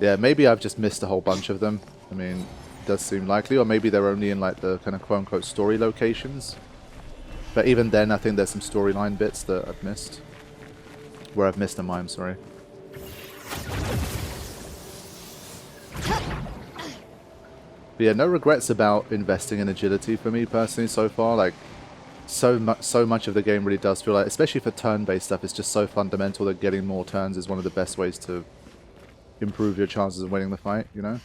Yeah, maybe I've just missed a whole bunch of them. I mean, it does seem likely. Or maybe they're only in like the kind of quote-unquote story locations. But even then, I think there's some storyline bits that I've missed. Where I've missed a mime, sorry. But yeah, no regrets about investing in agility for me personally so far. Like, so much of the game really does feel like, especially for turn-based stuff, it's just so fundamental that getting more turns is one of the best ways to improve your chances of winning the fight, you know?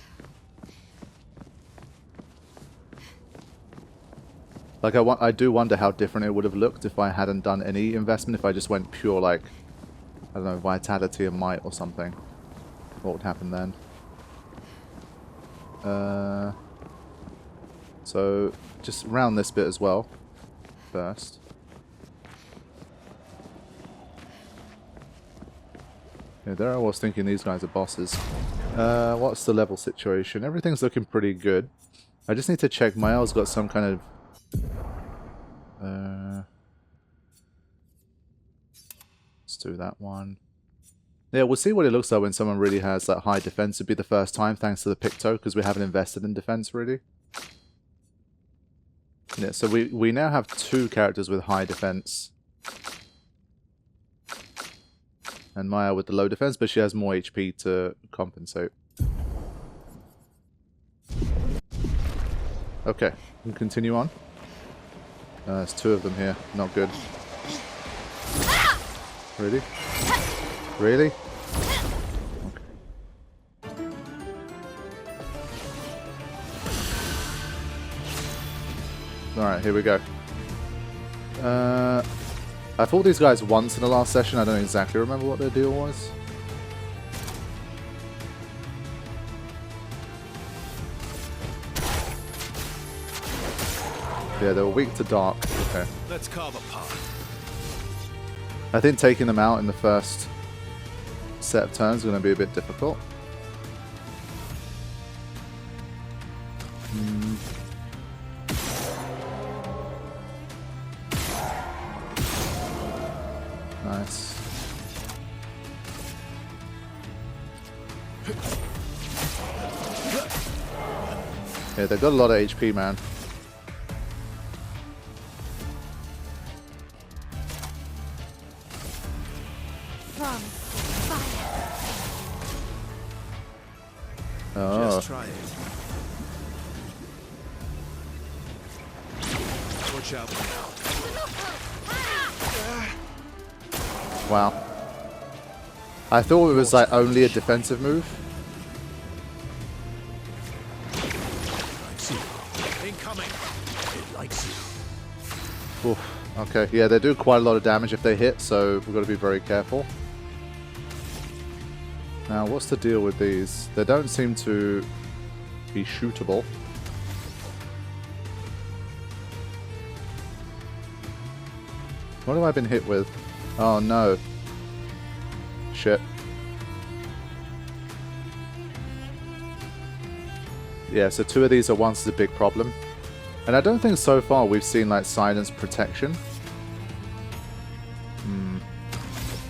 Like, I do wonder how different it would have looked if I hadn't done any investment, if I just went pure, like, I don't know, vitality and might or something. What would happen then? So, just round this bit as well, first. Yeah, there I was thinking these guys are bosses. What's the level situation? Everything's looking pretty good. I just need to check. Mael's got some kind of... let's do that one. Yeah, we'll see what it looks like when someone really has that high defense. It'd be the first time, thanks to the Picto, because we haven't invested in defense, really. Yeah, so we now have 2 characters with high defense. And Maya with the low defense, but she has more HP to compensate. Okay, we can continue on. There's 2 of them here. Not good. Really? Really? Okay. Alright, here we go. I fought these guys once in the last session. I don't exactly remember what their deal was. Yeah, they were weak to dark. Okay. Let's carve a path. I think taking them out in the first set of turns is going to be a bit difficult. Nice. Yeah, they've got a lot of HP, man. Oh. Just try it. Watch out now. Wow. I thought it was like only a defensive move. Incoming. It likes you. Oof. Okay, yeah, they do quite a lot of damage if they hit, so we've got to be very careful. Now, what's the deal with these? They don't seem to be shootable. What have I been hit with? Oh no. Shit. Yeah, so 2 of these at once is a big problem. And I don't think so far we've seen like silence protection.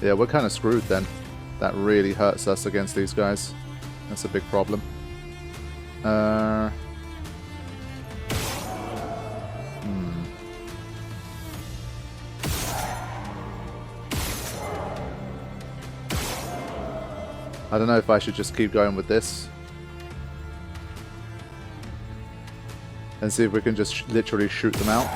Yeah, we're kind of screwed then. That really hurts us against these guys. That's a big problem. I don't know if I should just keep going with this. And see if we can just literally shoot them out.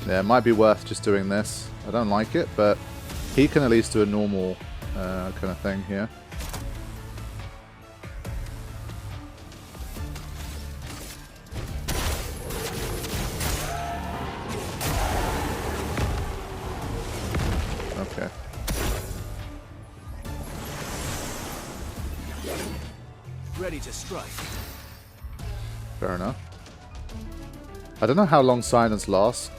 Yeah, it might be worth just doing this. I don't like it, but he can at least do a normal kind of thing here. Okay. Ready to strike. Fair enough. I don't know how long silence lasts.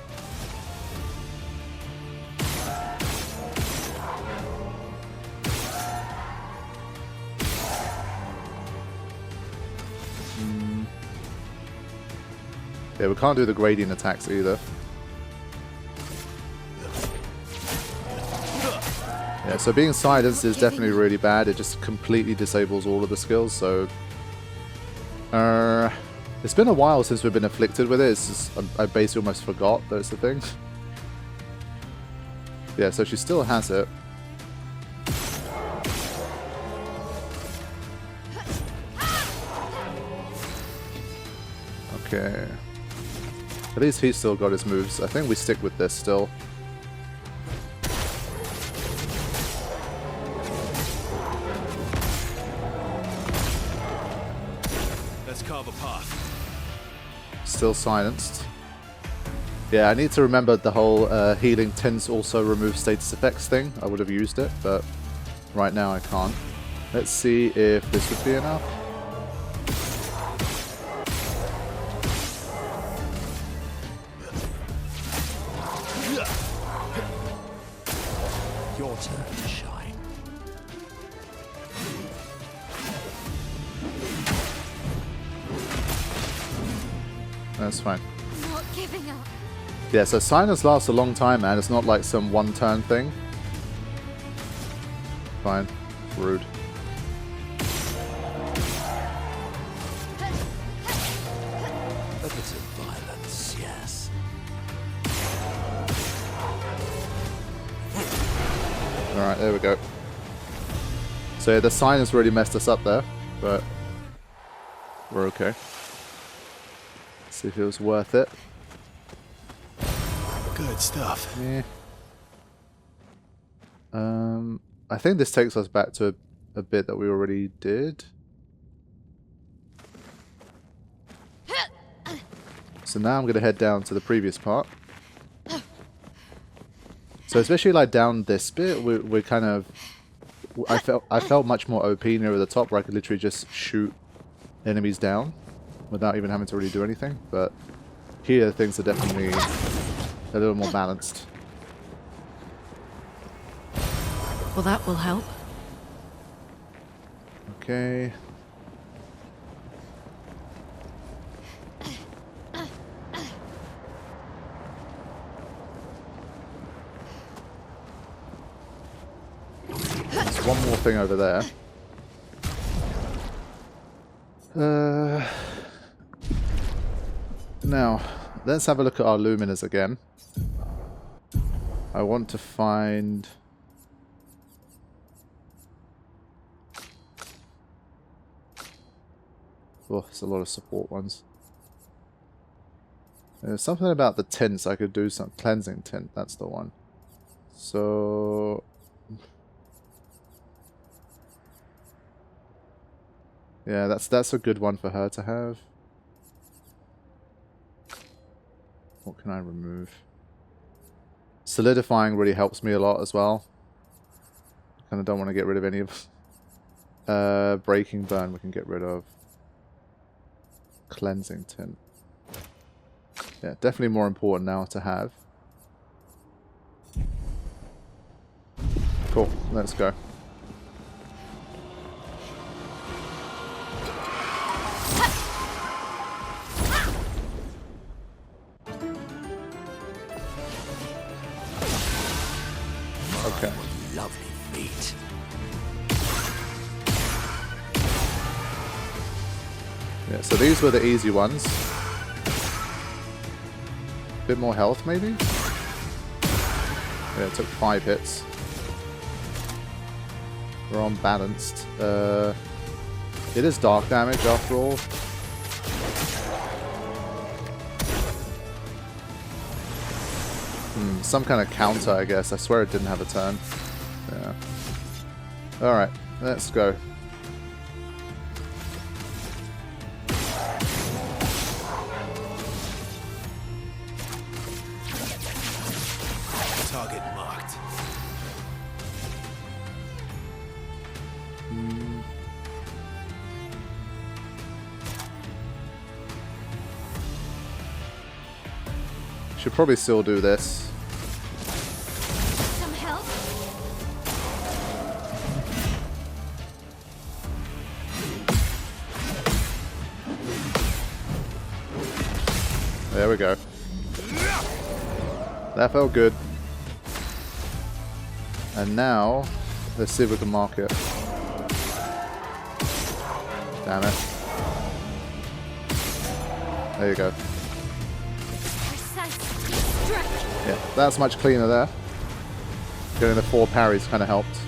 Yeah, we can't do the gradient attacks either. Yeah, so being silenced is definitely really bad. It just completely disables all of the skills, so... it's been a while since we've been afflicted with it. It's just, I basically almost forgot that's the thing. Yeah, so she still has it. Okay. At least he's still got his moves. I think we stick with this still. Let's carve a path. Still silenced. Yeah, I need to remember the whole healing tends to also remove status effects thing. I would have used it, but right now I can't. Let's see if this would be enough. Your turn to shine. That's fine. Not giving up. Yeah, so silence lasts a long time, man. It's not like some one-turn thing. Fine. Rude. A bit of violence, yes. Alright, there we go. So yeah, the silence really messed us up there, but we're okay. See if it was worth it. Good stuff. Yeah. I think this takes us back to a bit that we already did. So now I'm going to head down to the previous part. So especially like down this bit, we're kind of... I felt much more OP near the top where I could literally just shoot enemies down without even having to really do anything. But here things are definitely a little more balanced. Well, that will help. Okay. There's one more thing over there. Now, let's have a look at our luminers again. I want to find... Oh, there's a lot of support ones. There's something about the tints. I could do some cleansing tint. That's the one. So... yeah, that's a good one for her to have. What can I remove? Solidifying really helps me a lot as well. Kind of don't want to get rid of any of... breaking burn we can get rid of. Cleansing tint. Yeah, definitely more important now to have. Cool, let's go. Okay. Lovely feet. Yeah, so these were the easy ones. Bit more health, maybe? Yeah, it took 5 hits. We're unbalanced. It is dark damage after all. Some kind of counter, I guess. I swear it didn't have a turn. Yeah. Alright, let's go. Target marked. Should probably still do this. Some help? There we go. That felt good. And now, let's see if we can mark it. Damn it. There you go. Yeah, that's much cleaner there. Getting the 4 parries kind of helped.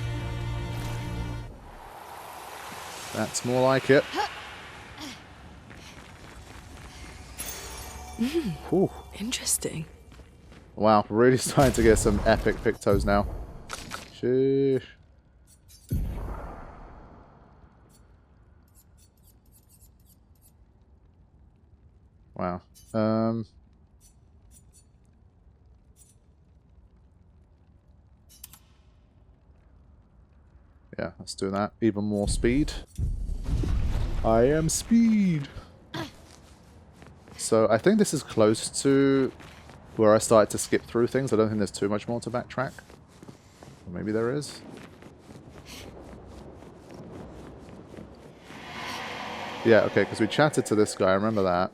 That's more like it. Ooh. Interesting. Wow, really starting to get some epic pictos now. Sheesh. Wow. Yeah, let's do that. Even more speed. I am speed. So I think this is close to where I started to skip through things. I don't think there's too much more to backtrack. Or maybe there is. Yeah, okay, because we chatted to this guy. I remember that.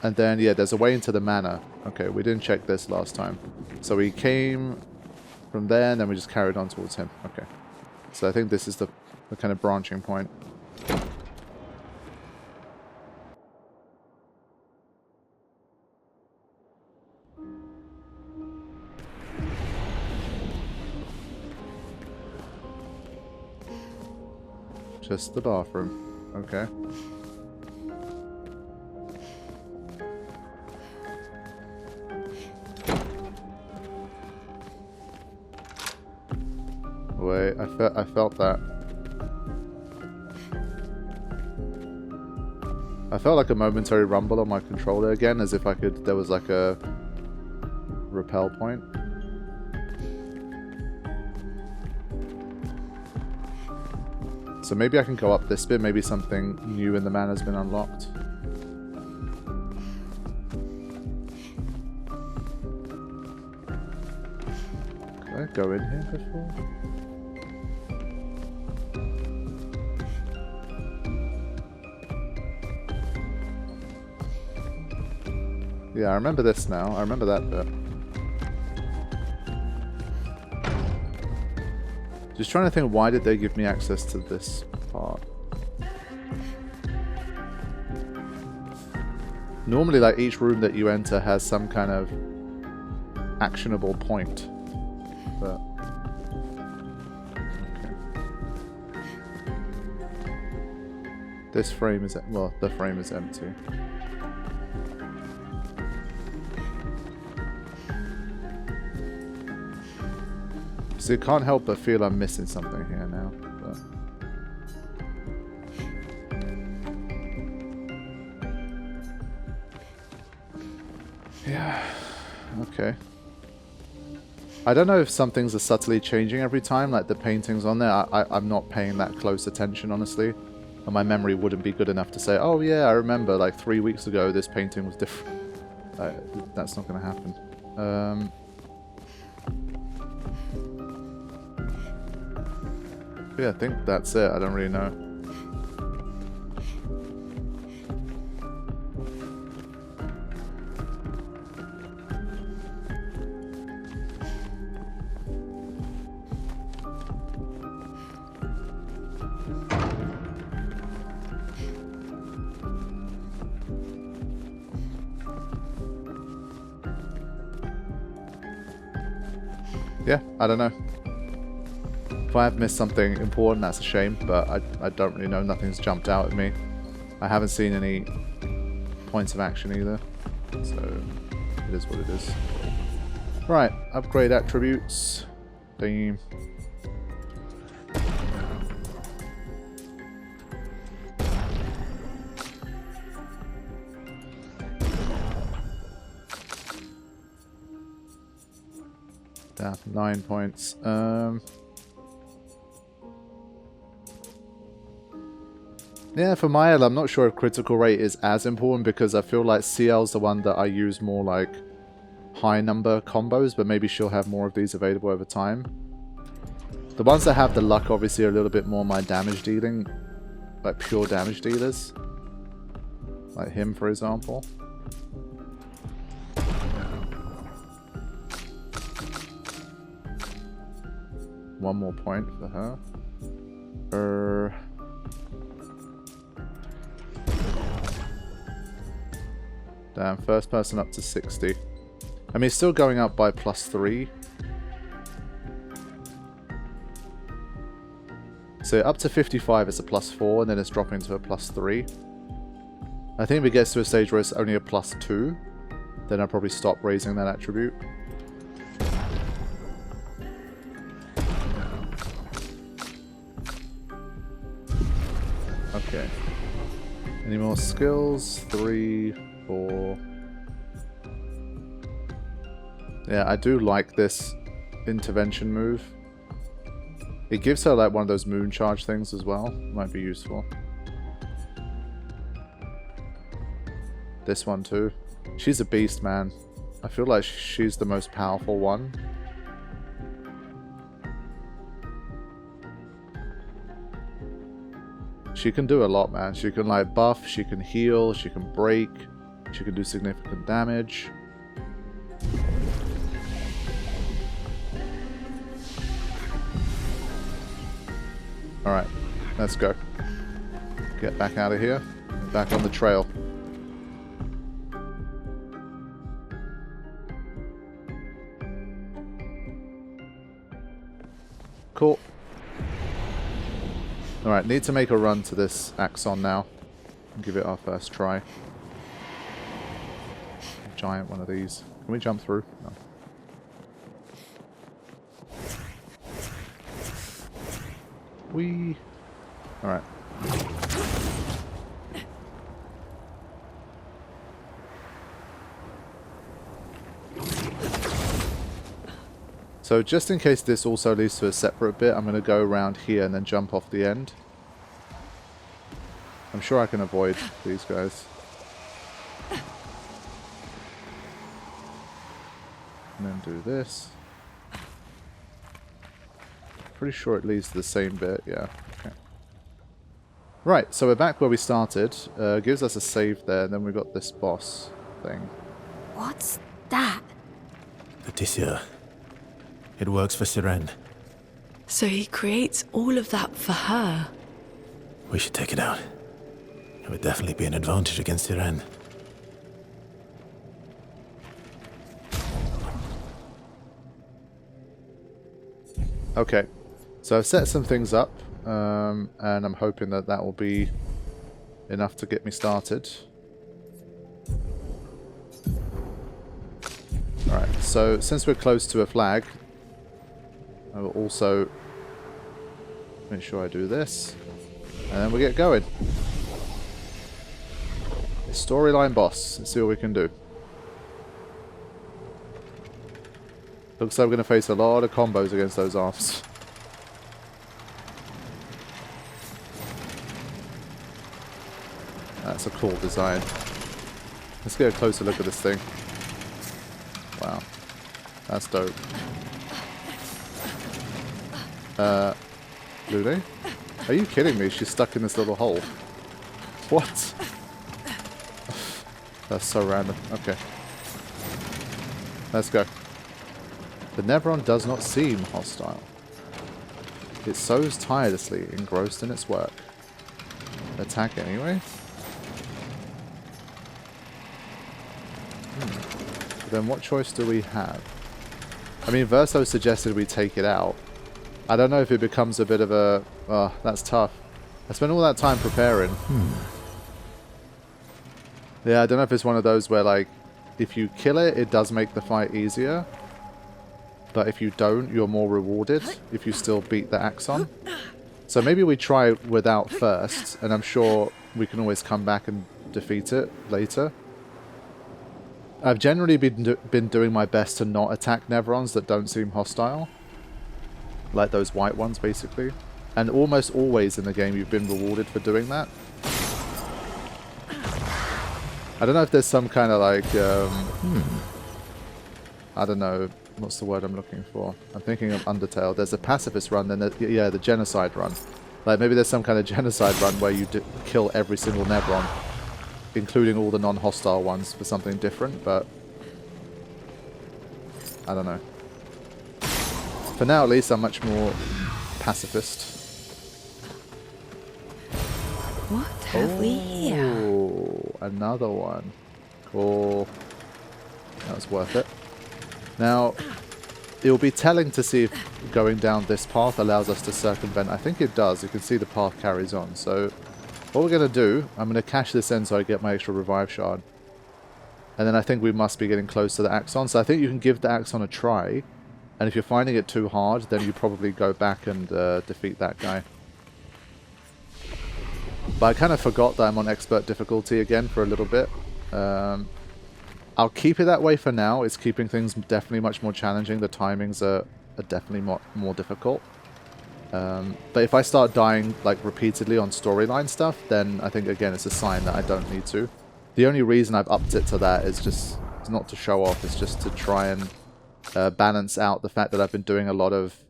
And then, yeah, there's a way into the manor. Okay, we didn't check this last time. So we came from there, and then we just carried on towards him. Okay. So I think this is the kind of branching point. Just the bathroom. Okay. Wait, I felt that. I felt like a momentary rumble on my controller again, as if there was like a repel point. So maybe I can go up this bit, maybe something new in the manor has been unlocked. Could I go in here before? Yeah, I remember this now. I remember that bit. Just trying to think, why did they give me access to this part? Normally, like, each room that you enter has some kind of actionable point. But... okay. This frame is... well, the frame is empty. So you can't help but feel I'm missing something here now. But... yeah. Okay. I don't know if some things are subtly changing every time, like the paintings on there. I'm not paying that close attention, honestly. And my memory wouldn't be good enough to say, oh yeah, I remember like 3 weeks ago this painting was different. That's not going to happen. Yeah, I think that's it. I don't really know. Yeah, I don't know. If I have missed something important, that's a shame, but I don't really know. Nothing's jumped out at me. I haven't seen any points of action either, so it is what it is. Right, upgrade attributes. Damn. Down to 9 points. Yeah, for Mael, I'm not sure if critical rate is as important because I feel like CL's the one that I use more like high number combos, but maybe she'll have more of these available over time. The ones that have the luck obviously are a little bit more my damage dealing, like pure damage dealers. Like him, for example. One more point for her. Damn, first person up to 60. I mean, it's still going up by +3. So up to 55 it's a +4, and then it's dropping to a +3. I think if it gets to a stage where it's only a +2, then I'll probably stop raising that attribute. Okay. Any more skills? 3, 4. Yeah, I do like this intervention move. It gives her like one of those moon charge things as well. Might be useful. This one too. She's a beast, man. I feel like she's the most powerful one. She can do a lot, man. She can like buff, she can heal, she can break, she can do significant damage. Alright, let's go. Get back out of here. Back on the trail. Cool. Alright, need to make a run to this Axon now. Give it our first try. Giant one of these. Can we jump through? No. Whee! Alright. So just in case this also leads to a separate bit, I'm going to go around here and then jump off the end. I'm sure I can avoid these guys. And then do this. Pretty sure it leads to the same bit, yeah. Okay. Right, so we're back where we started. Gives us a save there, and then we've got this boss thing. What's that? Leticia. It works for Siren. So he creates all of that for her. We should take it out. It would definitely be an advantage against Siren. Okay, so I've set some things up, and I'm hoping that that will be enough to get me started. Alright, so since we're close to a flag, I will also make sure I do this, and then we get going. Storyline boss, let's see what we can do. Looks like we're going to face a lot of combos against those arms. That's a cool design. Let's get a closer look at this thing. Wow. That's dope. Lune? Are you kidding me? She's stuck in this little hole. What? That's so random. Okay. Let's go. The Neveron does not seem hostile. It sows tirelessly, engrossed in its work. Attack anyway? Then what choice do we have? I mean, Verso suggested we take it out. I don't know if it becomes a bit of a... Oh, that's tough. I spent all that time preparing. Yeah, I don't know if it's one of those where, like, if you kill it, it does make the fight easier. But if you don't, you're more rewarded if you still beat the Axon. So maybe we try without first, and I'm sure we can always come back and defeat it later. I've generally been doing my best to not attack Neverons that don't seem hostile. Like those white ones, basically. And almost always in the game you've been rewarded for doing that. I don't know if there's some kind of like... I don't know. What's the word I'm looking for? I'm thinking of Undertale. There's a pacifist run, then yeah, the genocide run. Like maybe there's some kind of genocide run where you kill every single Neveron. including all the non-hostile ones for something different, but I don't know. For now, at least, I'm much more pacifist. What have we here? Oh, another one. Cool. That was worth it. Now, it will be telling to see if going down this path allows us to circumvent. I think it does. You can see the path carries on. So, what we're going to do, I'm going to cash this in so I get my extra revive shard. And then I think we must be getting close to the Axon. So I think you can give the Axon a try. And if you're finding it too hard, then you probably go back and defeat that guy. But I kind of forgot that I'm on expert difficulty again for a little bit. I'll keep it that way for now. It's keeping things definitely much more challenging. The timings are definitely more difficult. But if I start dying like repeatedly on storyline stuff, then I think again it's a sign that I don't need to. The only reason I've upped it to that is just it's not to show off. It's just to try and balance out the fact that I've been doing a lot of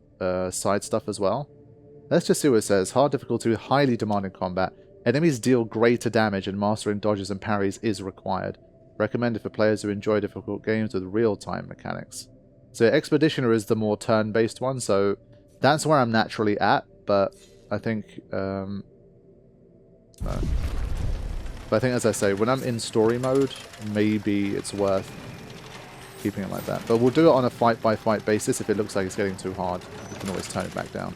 side stuff as well. Let's just see what it says. Hard difficulty, highly demanding combat. Enemies deal greater damage and mastering dodges and parries is required. Recommended for players who enjoy difficult games with real-time mechanics. So Expeditioner is the more turn-based one, so that's where I'm naturally at, but I think... no. But I think, as I say, when I'm in story mode, maybe it's worth keeping it like that. But we'll do it on a fight-by-fight basis. If it looks like it's getting too hard, we can always turn it back down.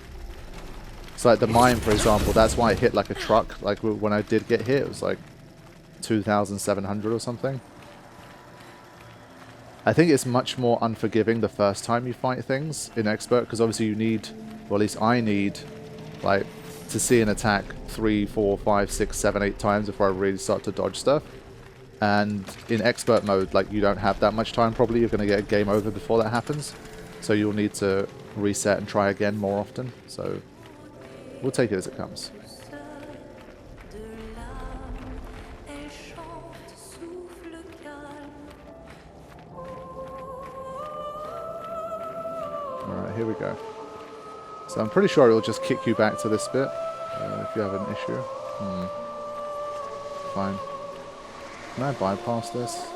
So like the mine, for example, that's why it hit like a truck. Like when I did get hit, it was like 2,700 or something. I think it's much more unforgiving the first time you fight things in Expert, because obviously you need, well at least I need, like, to see an attack 3, 4, 5, 6, 7, 8 times before I really start to dodge stuff. And in Expert mode, like, you don't have that much time probably. You're going to get a game over before that happens. So you'll need to reset and try again more often. So we'll take it as it comes. Alright, here we go. So I'm pretty sure it'll just kick you back to this bit if you have an issue. Fine. Can I bypass this?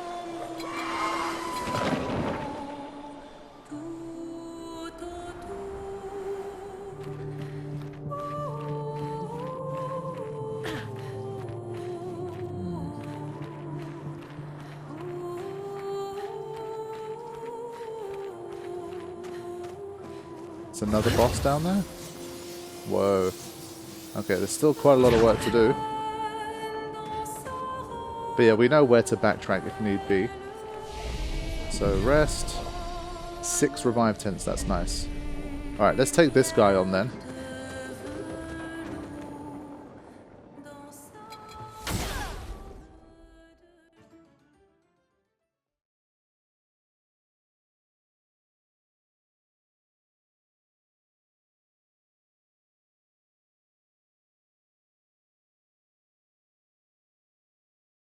It's another boss down there? Whoa. Okay, there's still quite a lot of work to do. But yeah, we know where to backtrack if need be. So rest. 6 revive tints, that's nice. Alright, let's take this guy on then.